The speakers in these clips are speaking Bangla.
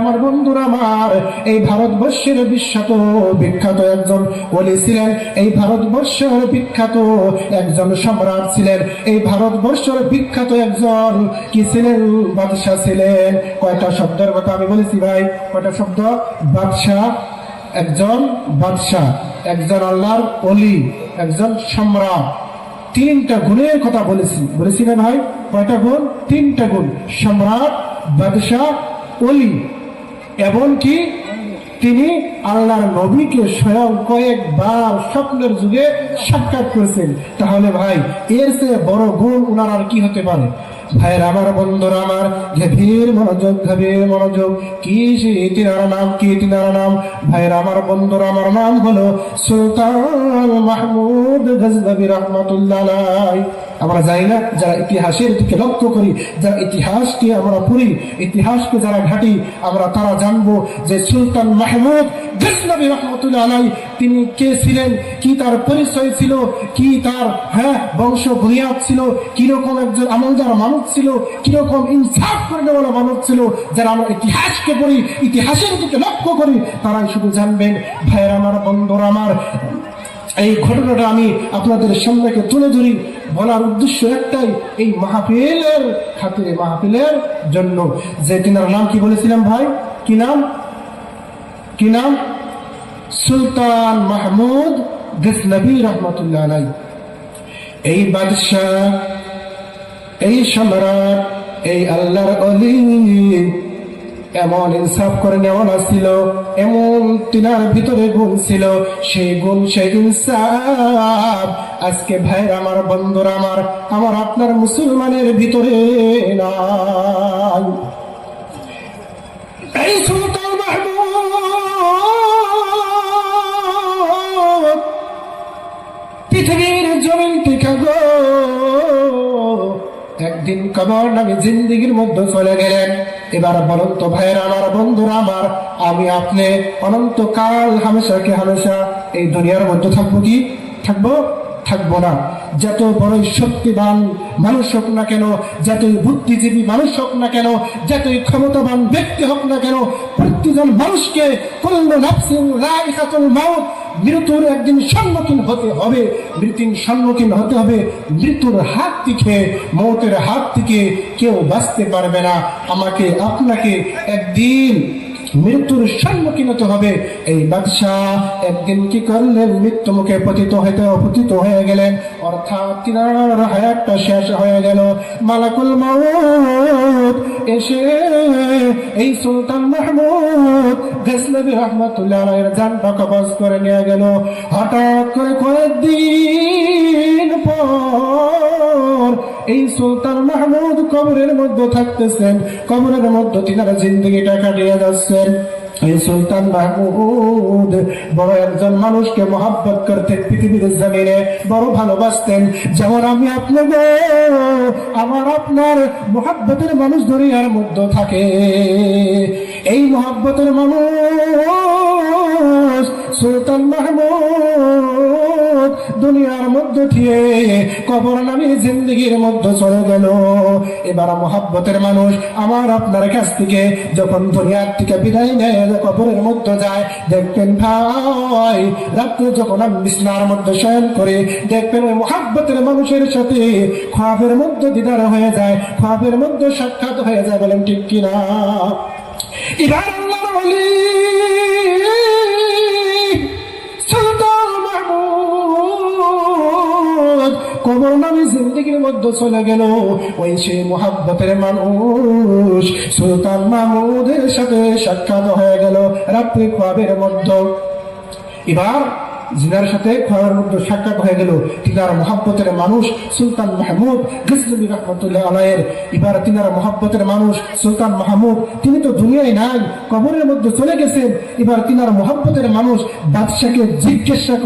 আমার বন্ধুরা আমার, এই ভারতবর্ষের বিখ্যাত একজন ওলি ছিলেন, এই ভারতবর্ষের বিখ্যাত একজন সম্রাট ছিলেন, এই ভারতবর্ষের বিখ্যাত একজন কি ছিলেন? বাদশাহ ছিলেন। কয়টা শব্দের কথা আমি বলেছি ভাই? কয়টা শব্দ? বাদশাহ, একজন বাদশাহ, একজন আল্লাহর ওলি, একজন সম্রাট। তিনটা গুণের কথা বলেছি না ভাই? কয়টা গুণ? তিনটা গুণ। সম্রাট, বাদশাহ, ওলি। এবং কি তিনি আল্লাহর নবীকে স্বয়ং কয়েকবার স্বপ্নের যুগে সাক্ষাৎ করেছেন। তাহলে ভাই এর চেয়ে বড় গুণ উনার আর কি হতে পারে? ভাইয়ের আমার, বন্ধুরা আমার, গভীর মনোযোগ। কি তিনার নাম? কি তিনার নাম? ভাইয়ের আমার, বন্ধুরা আমার, নাম হলো সুলতান মাহমুদ গজনবী রহমাতুল্লাহ আলাইহি। আমরা যাই না, যারা ইতিহাসের দিকে লক্ষ্য করি, যারা ইতিহাসকে আমরা পড়ি, ইতিহাসকে যারা ঘাটি, আমরা তারা জানবো যে সুলতান মাহমুদ গজনবী রহমাতুল্লাহ আলাইহি তিনি কে ছিলেন, কি তার পরিচয় ছিল, কি তার বংশ বুনিয়াদ ছিল, কিরকম একজন আমলদার মানুষ ছিল, কিরকম ইনসাফ করে দেওয়ালা মানুষ ছিল। যারা আমরা ইতিহাসকে পড়ি, ইতিহাসের দিকে লক্ষ্য করি, তারাই শুধু জানবেন। ভাইয়ের আমার, বন্ধুরা আমার, এই ঘটনাটা আমি আপনাদের সামনে তুলে ধরি। বলার উদ্দেশ্য একটাই, এই মাহফিলের খাতিরে, মাহফিলের জন্য। যে তিনার নাম কি বলেছিলাম ভাই? কি নাম? কি নাম? সুলতান মাহমুদ গজনবী রহমাতুল্লাহ আলাইহি। এই বাদশাহ, এই সম্রাট, এই আল্লাহর ওলি এমন ইনসাফ করে নেওয়ালা ছিল, এমন তিনার ভিতরে গুণ ছিল, সেই গুণ, সেই ইনসাফ আজকে ভাইয়ের আমার, বন্ধুরা আমার, আমার আপনার মুসলমানের ভিতরে নাই। এই সুলতান মাহমুদ পৃথিবীর জমিন থেকে গো একদিন কবর নামে জিন্দিগির মধ্যে চলে গেলেন। এবার বলুন তো ভাইয়ের আমার, বন্ধুরা আমার, আমি আপনি অনন্তকাল হামেশাকে হামেশা এই দুনিয়ার মধ্যে থাকবো কি? থাকবো না। যত বড়ই শক্তিবান মানুষ হোক না কেন, যতই বুদ্ধিজীবী মানুষ হোক না কেন, যতই ক্ষমতাবান ব্যক্তি হোক না কেন, প্রত্যেকজন মানুষকে কুল্লু নাফসিন যায়িকাতুল মাউত, মৃত্যুর একদিন সম্মুখীন হতে হবে। মৃত্যুর হাত থেকে, মৌতের হাত থেকে কেউ বাঁচতে পারবে না। আমাকে আপনাকে একদিন মৃত্যুর সম্মুখীন হতে হবে। এই বাদশাহ একদিন কি করলেন? মৃত্যু মুখে পতিত হয়ে গেলেন, অর্থাৎ তিনার হায়াতটা শেষ হয়ে গেল। মালাকুল মউত এসে এই সুলতান মাহমুদ গজনবী রহমাতুল্লাহ আলাইহির জানটা কবজ করে নিয়ে গেল। হঠাৎ করে কয়েকদিন পর এই সুলতান মাহমুদ কবরের মধ্যে থাকতেছেন, কবরের মধ্যে তিনারা জিন্দেগিটা কাটিয়ে যাচ্ছেন। এই সুলতান মাহমুদ বড় একজন মানুষকে মহব্বত করতেন, পৃথিবীর জমিনে বড় ভালোবাসতেন। যেমন আমি আপনাকে, আমার আপনার মহব্বতের মানুষ দুনিয়ার মধ্যে থাকে। এই মহব্বতের মানুষ সুলতান মাহমুদ দুনিয়ার মধ্যে দিয়ে কবর নামে জিন্দেগির মধ্যে চলে গেল। এবার মহব্বতের মানুষ আমার আপনার কাছ থেকে যখন দুনিয়ার থেকে বিদায় নেয়, কবরের মধ্যে যায়, দেখবেন ভাই রাত্রে যখন আমি বিছানার মধ্যে শয়ন করে, দেখবেন ওই মহব্বতের মানুষের সাথে খ্বাবের মধ্যে দিদার হয়ে যায়, খ্বাবের মধ্যে সাক্ষাৎ হয়ে যায়। বলেন ঠিক কিনা? এবার আল্লাহর ওলি সুলতান মাহমুদ কবর নামে জিন্দেগির মধ্যে চলে গেল। ওই সেই মহব্বতের মানুষ সুলতান মাহমুদের সাথে সাক্ষাৎ হয়ে গেল রাত্রি খ্বাবের মধ্যে। এবার জিনার সাথে খ্বাবের মধ্যে সাক্ষাৎ হয়ে গেল তিনার মহব্বতের মানুষ সুলতান মাহমুদ গজনবী রহমাতুল্লাহ আলাইহির। এবার তিনার মহব্বতের মানুষ সুলতান মাহমুদ তিনি তো দুনিয়ায় নাই, কবরের মধ্যে চলে গেছেন। এবার তিনার মহব্বতের মানুষ বাদশাকে জিজ্ঞাসা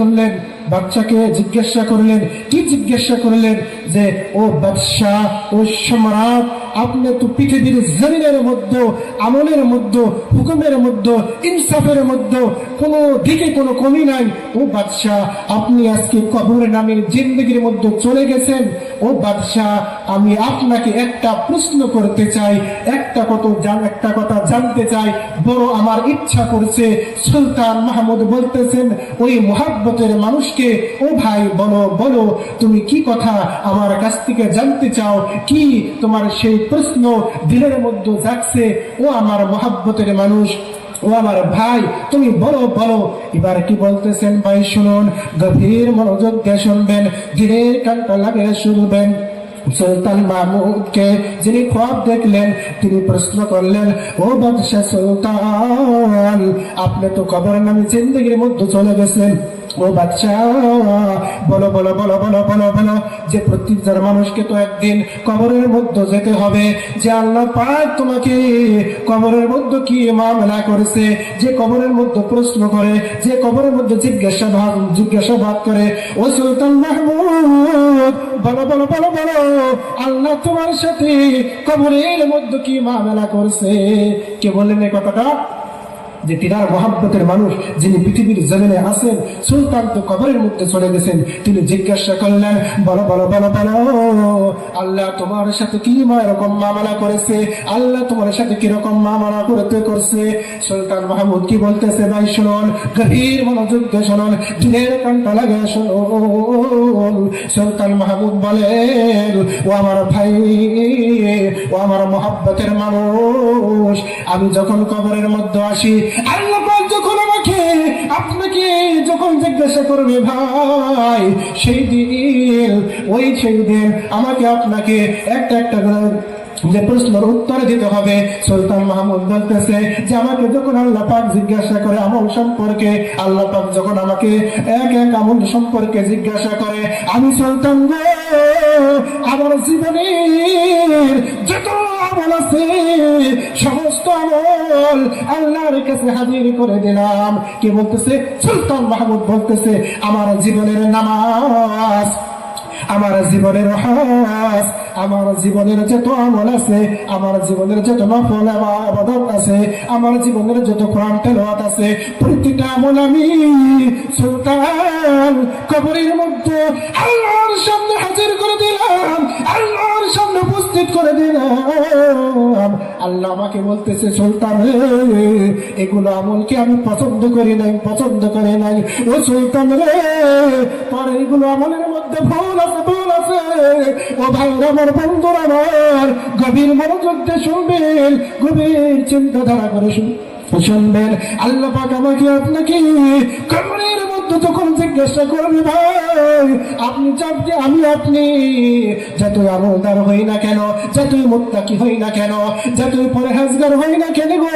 করলেন, কি জিজ্ঞাসা করলেন? যে ও বাদশাহ, ও সম্রাট, আপনি তো পৃথিবীর জমিনের মধ্যে, আমলের মধ্যে, হুকুমের মধ্যে, ইনসাফের মধ্যে কোনো দিকে কোনো কমি নাই। ও বাদশাহ, আপনি আজকে কবর নামের জিন্দগির মধ্যে চলে গেছেন। ও বাদশাহ, আমি আপনাকে একটা প্রশ্ন করতে চাই, একটা কথা জানতে চাই, বড় আমার ইচ্ছা করছে। সুলতান মাহমুদ বলতেছেন ওই মুহাব্বতের মানুষকে, ও ভাই বলো বলো, তুমি কি কথা আমার কাছ থেকে জানতে চাও? কি তোমার সেই প্রশ্ন দিলের মধ্যে জাগছে? ও আমার মুহাব্বতের মানুষ, ও আমার ভাই, তুমি বলো বলো। এবার কি বলতেছেন ভাই শুনুন, গভীর মনোযোগ দিয়ে শুনবেন, ধীরে কানটা লাগিয়ে শুনবেন। সুলতান মাহমুদকে যিনি খ্বাব দেখলেন তিনি প্রশ্ন করলেন, ও বাদশাহ সুলতান, আপনি তো কবর নামে জিন্দগির মধ্যে চলে গেছেন। ও বাদশাহ, বলো বলো বলো বলো বলো বলো, যে প্রত্যেকজন মানুষকে তো একদিন কবরের মধ্যে যেতে হবে। যে আল্লাহ পাক তোমাকে কবরের মধ্যে কি মামলা করেছে, যে কবরের মধ্যে প্রশ্ন করে, যে কবরের মধ্যে জিজ্ঞাসাবাদ করে, ও সুলতান মাহমুদ বলো বলো বলো বলো, আল্লাহ তোমার সাথে কবরের মধ্যে কি মামলা করছে? কে বললেন এই কথাটা? যে তিনার মহাব্বতের মানুষ যিনি পৃথিবীর জমিনে আছেন, সুলতান তো কবরের মধ্যে চলে গেছেন। তিনি জিজ্ঞাসা করলেন, বলো বলো বলো বলো, আল্লাহ তোমার সাথে কি এরকম মামলা করেছে? আল্লাহ তোমার সাথে কিরকম মামলা করছে? সুলতান মাহমুদ কি বলতেছে ভাই শুনুন, গভীর মনোযোগ দিয়ে শুনুন, দিনের কানটা লাগে শুনুন। সুলতান মাহমুদ বলেন, ও আমার ভাই, ও আমার মহাব্বতের মানুষ, আমি যখন কবরের মধ্যে আসি, আল্লাহ পাক যখন আমাকে আপনাকে যখন জিজ্ঞাসা করবে ভাই, সেই দিন আমাকে আপনাকে একটা একটা করে যে প্রশ্নের উত্তর দিতে হবে। সুলতান মাহমুদ বলতেছে যে আমাকে যখন আল্লাহ পাক জিজ্ঞাসা করে আমল সম্পর্কে, আল্লাহ পাক যখন আমাকে এক এক আমল সম্পর্কে জিজ্ঞাসা করে, আমি সুলতান গো আমার জীবনের যত আমল আছে সমস্ত আমল আল্লাহর কাছে হাজির করে দিলাম। কি বলতেছে সুলতান মাহমুদ? বলতেছে আমার জীবনের নামাজ, আমার জীবনের হজ, আমার জীবনের যত আমল আছে, আমার জীবনের যত নফল ইবাদত আছে, আমার জীবনের যত কোরআন তেলাওয়াত আছে, প্রতিটা আমল আমি সুলতান কবরের মধ্যে আল্লাহর সামনে হাজির করে দিলাম, আল্লাহর সামনে উপস্থিত করে দিলাম। আল্লাহ আমাকে বলতেছে, সুলতান রে, এগুলো আমলকে আমি পছন্দ করি নাই। ও সুলতান রে, তোর এইগুলো আমলের মধ্যে ভুল আছে। ও ভাই আমার, বন্ধুর আমার, গভীর মনোযোগ দিয়ে শুনবেন, গভীর চিন্তাধারা করে শুনবেন। আল্লাহ পাক আমাকে আপনাকে কবরের মধ্যে যখন জিজ্ঞাসা করবে ভাই, আপনি চাপতে আপনি যতই আমলদার হই না কেন, যতই মুত্তাকি হই না কেন, যতই পরহেজগার হই না কেন গো,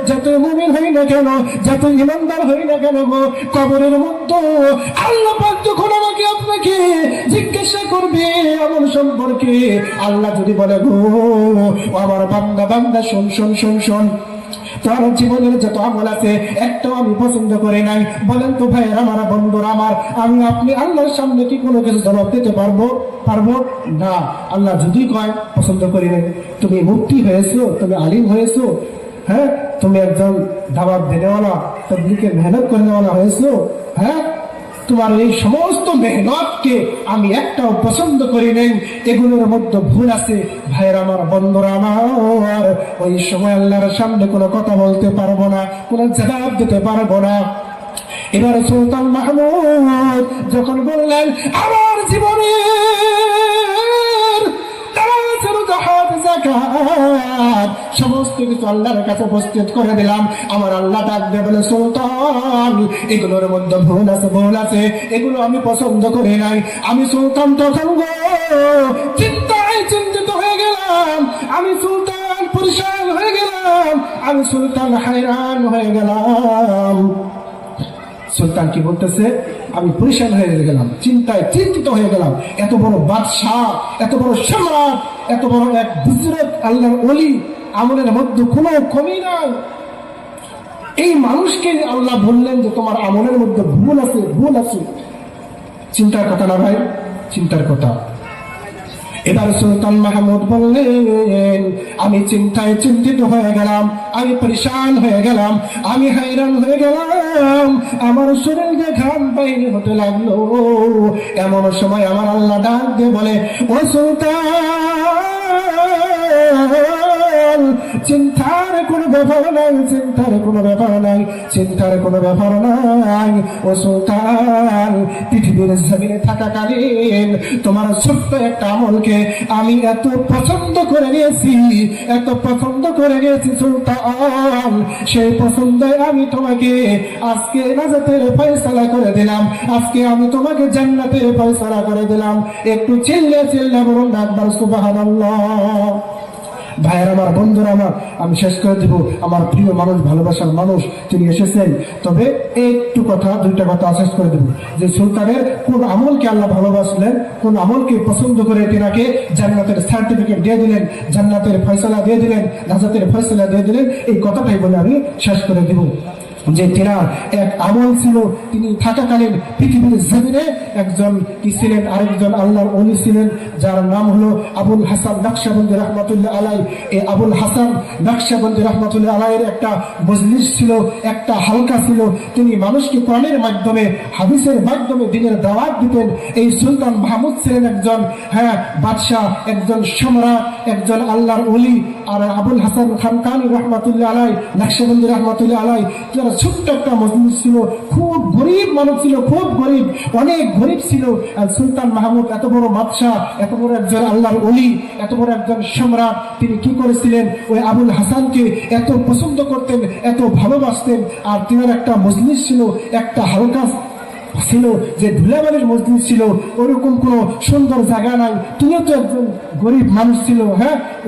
যতই মুমিন হই না কেন, যতই ইমানদার হই না কেন গো, কবরের মধ্যে আল্লাহ পাক যখন আমাকে আপনাকে জিজ্ঞাসা করবে আমল সম্পর্কে, আল্লাহ যদি বলে গো আমার বান্দা শোন, তার জীবনের যত আমল আছে একটাও আমি পছন্দ করি নাই। বলেন তো ভাইয়ের আমার, বন্ধুরা আমার, আপনি আল্লাহর সামনে কি কোনো কিছু জবাব দিতে পারবো না? আল্লাহ যদি কয় পছন্দ করি নাই। তুমি মুফতি হয়েছো, তুমি আলিম হয়েছো, হ্যাঁ, তুমি একজন দাওয়াত দেনেওয়ালা, তাবলীগের মেহনত করেনেওয়ালা হয়েছো, হ্যাঁ, তোমার এই সমস্ত মেহনতকে আমি একটাও পছন্দ করি নাই, এগুলোর মধ্যে ভুল আছে। ভাইয়ের আমার, বন্ধুরা আমার, ওই সময় আল্লাহর সামনে কোনো কথা বলতে পারবো না, কোনো জবাব দিতে পারবো না। এবার সুলতান মাহমুদ যখন বললেন আমার জীবনে সমস্ত কিছু আল্লাহর কাছে উপস্থিত করে দিলাম, আমার আল্লাহ ডাক দিয়ে বলে, সুলতান এগুলোর মধ্যে ভুল আছে, এগুলো আমি পছন্দ করি নাই। আমি সুলতান তখন গো চিন্তায় চিন্তিত হয়ে গেলাম, আমি সুলতান পরিশান হয়ে গেলাম, আমি সুলতান হায়রান হয়ে গেলাম। সুলতান কি বলতেছে? আমি পরিশান হয়ে গেলাম, চিন্তায় চিন্তিত হয়ে গেলাম। এত বড় বাদশাহ, এত বড় সম্রাট, এত বড় এক বুজুর্গ আল্লাহর ওলি, আমলের মধ্যে কোনো কমি নাই। এই মানুষকে আল্লাহ বললেন যে তোমার আমলের মধ্যে ভুল আছে। চিন্তার কথা না ভাই, চিন্তার কথা। এবার সুলতান মাহমুদ বললেন, আমি চিন্তায় চিন্তিত হয়ে গেলাম, আমি পরেশান হয়ে গেলাম, আমি হায়রান হয়ে গেলাম, আমার শরীর দিয়ে ঘাম বাইরে হতে লাগলো। এমন সময় আমার আল্লাহ ডাক দিয়ে বলে, ও সুলতান, চিন্তার কোনো ব্যাপার নাই, চিন্তার কোনো ব্যাপার নাই, চিন্তার কোনো ব্যাপার নাই। ও সুলতান, পৃথিবীর জমিনে থাকাকালীন তোমার ছোট্ট একটা আমলকে আমি এত পছন্দ করে নিয়েছি, এত পছন্দ করে নিয়েছি সুলতান, সেই পছন্দে আমি তোমাকে আজকে নাজাতের ফয়সালা করে দিলাম, আজকে আমি তোমাকে জান্নাতের ফয়সালা করে দিলাম। একটু চিল্লে চিল্লে বলুন একবার সুবহানাল্লাহ। ভাইয়ের আমার, বন্ধুরা আমার, আমি শেষ করে দিব। আমার প্রিয় মানুষ, ভালোবাসার মানুষ, তিনি এসেছেন। তবে একটু কথা, দুইটা কথা শেষ করে দেব। যে সুলতানের কোন আমলকে আল্লাহ ভালোবাসলেন, কোন আমলকে পছন্দ করে তেনাকে জান্নাতের সার্টিফিকেট দিয়ে দিলেন, জান্নাতের ফয়সালা দিয়ে দিলেন, নাজাতের ফয়সালা দিয়ে দিলেন, এই কথাটাই বলে আমি শেষ করে দেব। যে তেনার এক আমল ছিল, তিনি থাকাকালীন পৃথিবীর জমিনে একজন কি ছিলেন, আরেকজন আল্লাহর ওলি ছিলেন, যার নাম হলো আবুল হাসান নকশবন্দি রহমতুল্লাহ আলাই। এই আবুল হাসান নকশবন্দি রহমতুল্লাহ আলাইয়ের একটা মজলিস ছিল, একটা হালকা ছিল। তিনি মানুষকে কোরআনের মাধ্যমে, হাদিসের মাধ্যমে দিনের দাওয়াত দিতেন। এই সুলতান মাহমুদ ছিলেন একজন বাদশাহ, একজন সম্রাট, একজন আল্লাহর ওলি। আর আবুল হাসান খানকানি রহমতুল্লাহ আলাই, নকশবন্দি রহমতুল্লাহ আলাই, যারা ছোট্ট একটা মজলিস ছিল, খুব গরিব মানুষ ছিল, খুব গরিব, অনেক গরিব ছিল। আর সুলতান মাহমুদ এত বড় বাদশাহ, এত বড় একজন আল্লাহর ওলি, এত বড় একজন সম্রাট, তিনি কি করেছিলেন, ওই আবুল হাসানকে এত পছন্দ করতেন, এত ভালোবাসতেন। আর তিনার একটা মজলিস ছিল, একটা হালকা ছিল, যে ধুলাবালির মসজিদ ছিল, ওরকম কোন সুন্দর জায়গা নাই। তিনিও তো একজন গরিব মানুষ ছিল।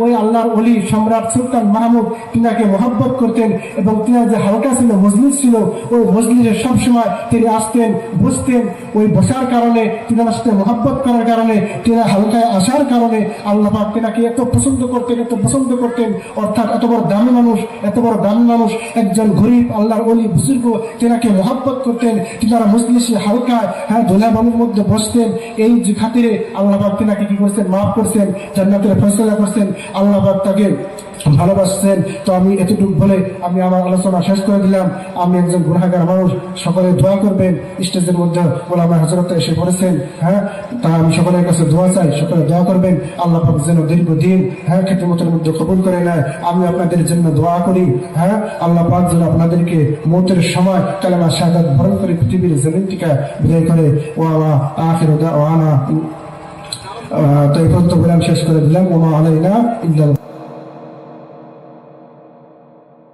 ওই আল্লাহর ওলি সম্রাট সুলতান মাহমুদ তিনাকে মহব্বত করতেন, এবং তিনার যে হালকা ছিল, মজলিস ছিল, ওই মজলিসে সবসময় তিনি আসতেন, বসতেন। ওই বসার কারণে, তিনার সাথে মহব্বত করার কারণে, তিনার হালকায় আসার কারণে আল্লাহ পাক তিনাকে এত পছন্দ করতেন, এত পছন্দ করতেন। অর্থাৎ এত বড় দামি মানুষ, এত বড় দামি মানুষ, একজন গরিব আল্লাহর ওলি বুজুর্গ তিনাকে মহব্বত করতেন। তিনারা মজলিস হালকা ধুলাবালির মধ্যে বসতেন। এই যে খাতিরে আল্লাহ পাক তিনাকে কি করছেন, মাফ করছেন, জান্নাতের ফয়সালা করছেন, আল্লাহ পাক তাকে ভালোবাসছেন। তো আমি এতটুকু বলে আমি আমার আলোচনা শেষ করে দিলাম। আমি একজন গুনাহগার মানুষ, সকলে দোয়া করবেন। স্টেজের মধ্যে ওলামা হযরত এসে পড়েছেন, তা আমি সকলের কাছে দোয়া চাই, সকলে দোয়া করবেন। আল্লাহ পাক যেন দীর্ঘদিন খেদমতের মধ্যে কবুল করে নেয়। আমি আপনাদের জন্য দোয়া করি, আল্লাহ পাক যেন আপনাদেরকে মৌতের সময় কালেমা শাহাদাত বরণ করে পৃথিবীর জমিন থেকে বিদায় করে। ওয়া আখিরু দাওয়ানা, তো এই পর্যন্ত বলে আমি শেষ করে দিলাম। ওমা আলাইনা ইল্লাল